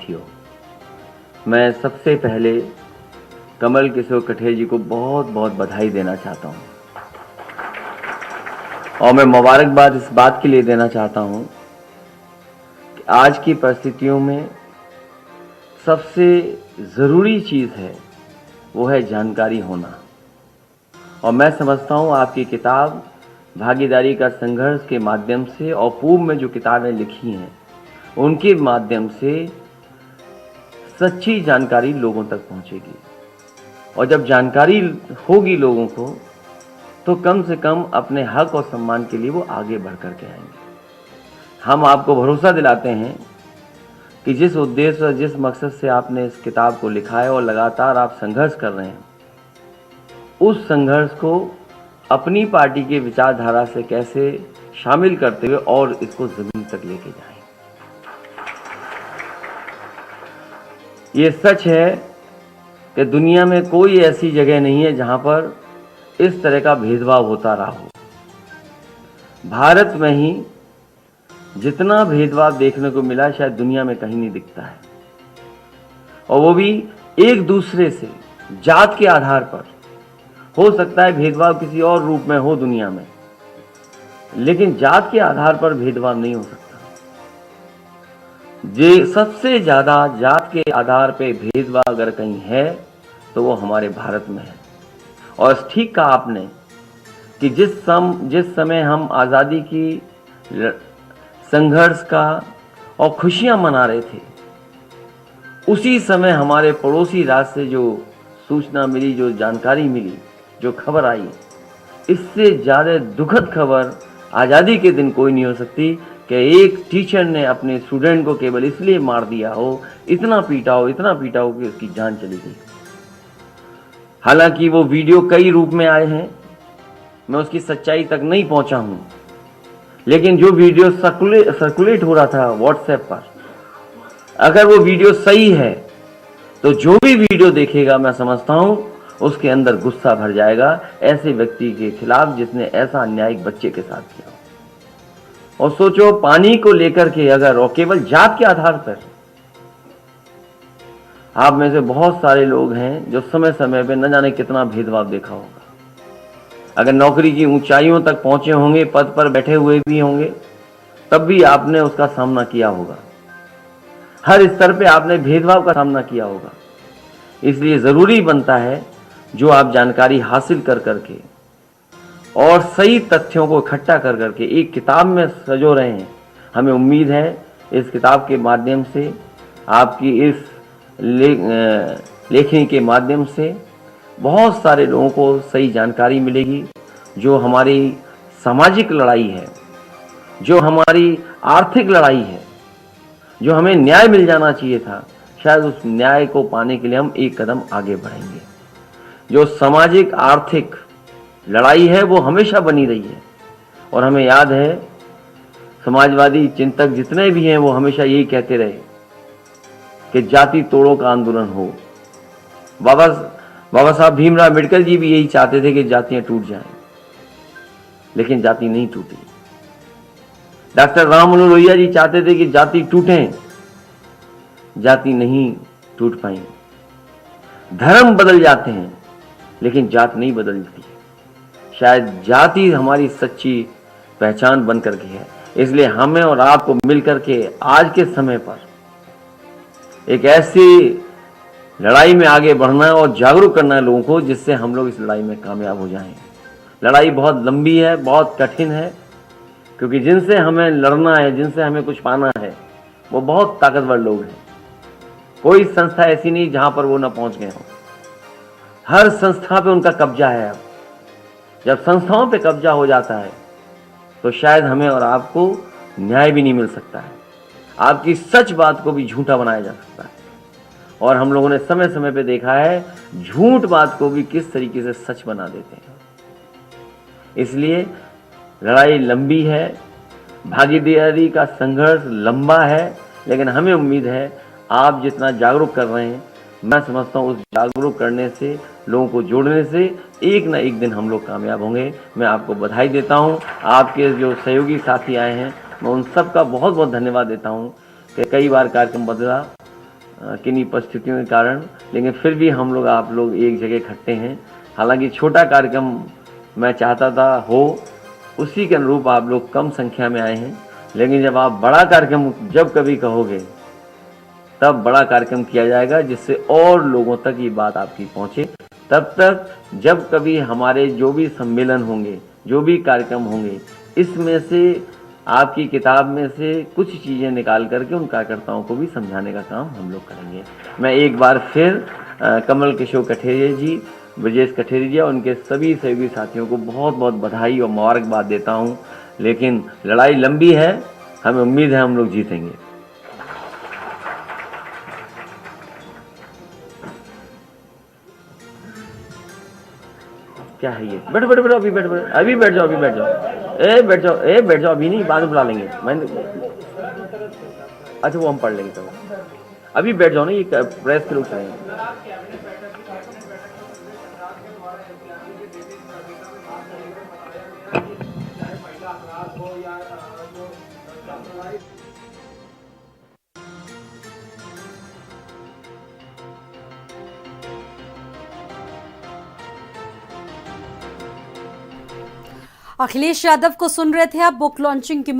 साथियों, मैं सबसे पहले कमल किशोर कठेर जी को बहुत बहुत बधाई देना चाहता हूं और मैं मुबारकबाद इस बात के लिए देना चाहता हूं कि आज की परिस्थितियों में सबसे ज़रूरी चीज़ है वो है जानकारी होना। और मैं समझता हूं आपकी किताब भागीदारी का संघर्ष के माध्यम से और पूर्व में जो किताबें लिखी हैं उनके माध्यम से सच्ची जानकारी लोगों तक पहुंचेगी। और जब जानकारी होगी लोगों को तो कम से कम अपने हक और सम्मान के लिए वो आगे बढ़ कर के आएंगे। हम आपको भरोसा दिलाते हैं कि जिस उद्देश्य और जिस मकसद से आपने इस किताब को लिखा है और लगातार आप संघर्ष कर रहे हैं, उस संघर्ष को अपनी पार्टी के विचारधारा से कैसे शामिल करते हुए और इसको जमीन तक लेके जाएं। ये सच है कि दुनिया में कोई ऐसी जगह नहीं है जहां पर इस तरह का भेदभाव होता रहा हो। भारत में ही जितना भेदभाव देखने को मिला शायद दुनिया में कहीं नहीं दिखता है, और वो भी एक दूसरे से जात के आधार पर। हो सकता है भेदभाव किसी और रूप में हो दुनिया में, लेकिन जात के आधार पर भेदभाव नहीं हो सकता। जे सबसे ज्यादा जात के आधार पे भेदभाव अगर कहीं है तो वो हमारे भारत में है। और ठीक कहा आपने कि जिस समय हम आज़ादी की संघर्ष का और खुशियां मना रहे थे, उसी समय हमारे पड़ोसी राज्य से जो सूचना मिली, जो जानकारी मिली, जो खबर आई, इससे ज़्यादा दुखद खबर आज़ादी के दिन कोई नहीं हो सकती कि एक टीचर ने अपने स्टूडेंट को केवल इसलिए मार दिया हो, इतना पीटा हो कि उसकी जान चली गई। हालांकि वो वीडियो कई रूप में आए हैं, मैं उसकी सच्चाई तक नहीं पहुंचा हूं, लेकिन जो वीडियो सर्कुलेट हो रहा था व्हाट्सएप पर, अगर वो वीडियो सही है तो जो भी वीडियो देखेगा मैं समझता हूं उसके अंदर गुस्सा भर जाएगा ऐसे व्यक्ति के खिलाफ जिसने ऐसा अन्याय एक बच्चे के साथ किया। और सोचो, पानी को लेकर के अगर और केवल जात के आधार पर, आप में से बहुत सारे लोग हैं जो समय समय पे न जाने कितना भेदभाव देखा होगा। अगर नौकरी की ऊंचाइयों तक पहुंचे होंगे, पद पर बैठे हुए भी होंगे, तब भी आपने उसका सामना किया होगा। हर स्तर पे आपने भेदभाव का सामना किया होगा। इसलिए जरूरी बनता है जो आप जानकारी हासिल कर करके और सही तथ्यों को इकट्ठा कर करके एक किताब में सजो रहे हैं। हमें उम्मीद है इस किताब के माध्यम से, आपकी इस लेखनी के माध्यम से बहुत सारे लोगों को सही जानकारी मिलेगी। जो हमारी सामाजिक लड़ाई है, जो हमारी आर्थिक लड़ाई है, जो हमें न्याय मिल जाना चाहिए था, शायद उस न्याय को पाने के लिए हम एक कदम आगे बढ़ेंगे। जो सामाजिक आर्थिक लड़ाई है वो हमेशा बनी रही है, और हमें याद है समाजवादी चिंतक जितने भी हैं वो हमेशा यही कहते रहे कि जाति तोड़ो का आंदोलन हो। बाबा साहब भीमराव अम्बेडकर जी भी यही चाहते थे कि जातियां टूट जाएं, लेकिन जाति नहीं टूटी। डॉक्टर राम मनोहर लोहिया जी चाहते थे कि जाति टूटें, जाति नहीं टूट पाई। धर्म बदल जाते हैं लेकिन जात नहीं बदलती। शायद जाति हमारी सच्ची पहचान बन करके है। इसलिए हमें और आपको मिलकर के आज के समय पर एक ऐसी लड़ाई में आगे बढ़ना है और जागरूक करना है लोगों को, जिससे हम लोग इस लड़ाई में कामयाब हो जाएं। लड़ाई बहुत लंबी है, बहुत कठिन है, क्योंकि जिनसे हमें लड़ना है, जिनसे हमें कुछ पाना है, वो बहुत ताकतवर लोग हैं। कोई संस्था ऐसी नहीं जहां पर वो ना पहुंच गए हों। हर संस्था पे उनका कब्जा है। अब जब संस्थाओं पे कब्जा हो जाता है तो शायद हमें और आपको न्याय भी नहीं मिल सकता है। आपकी सच बात को भी झूठा बनाया जा सकता है, और हम लोगों ने समय समय पे देखा है झूठ बात को भी किस तरीके से सच बना देते हैं। इसलिए लड़ाई लंबी है, भागीदारी का संघर्ष लंबा है, लेकिन हमें उम्मीद है आप जितना जागरूक कर रहे हैं, मैं समझता हूँ उस जागरूक करने से, लोगों को जोड़ने से एक ना एक दिन हम लोग कामयाब होंगे। मैं आपको बधाई देता हूँ। आपके जो सहयोगी साथी आए हैं, मैं उन सब का बहुत बहुत धन्यवाद देता हूँ कि कई बार कार्यक्रम बदला, किन्हीं परिस्थितियों के कारण, लेकिन फिर भी हम लोग आप लोग एक जगह इकट्ठे हैं। हालांकि छोटा कार्यक्रम मैं चाहता था हो, उसी के अनुरूप आप लोग कम संख्या में आए हैं, लेकिन जब आप बड़ा कार्यक्रम जब कभी कहोगे तब बड़ा कार्यक्रम किया जाएगा, जिससे और लोगों तक ये बात आपकी पहुंचे। तब तक जब कभी हमारे जो भी सम्मेलन होंगे, जो भी कार्यक्रम होंगे, इसमें से आपकी किताब में से कुछ चीज़ें निकाल करके उन कार्यकर्ताओं को भी समझाने का काम हम लोग करेंगे। मैं एक बार फिर कमल किशोर कठेरिया जी, ब्रजेश कठेरिया जी और उनके सभी सहयोगी साथियों को बहुत बहुत बधाई और मुबारकबाद देता हूं। लेकिन लड़ाई लंबी है, हमें उम्मीद है हम लोग जीतेंगे। क्या है ये? बैठो बैठो बैठो, अभी बैठो बैठो, अभी बैठ जाओ, अभी बैठ जाओ, ए बैठ जाओ, ए बैठ जाओ, अभी नहीं, बाद में बुला लेंगे। मैंने अच्छा वो हम पढ़ लेंगे, तब अभी बैठ जाओ ना, ये प्रेस के लोग चाहिए। अखिलेश यादव को सुन रहे थे आप बुक लॉन्चिंग की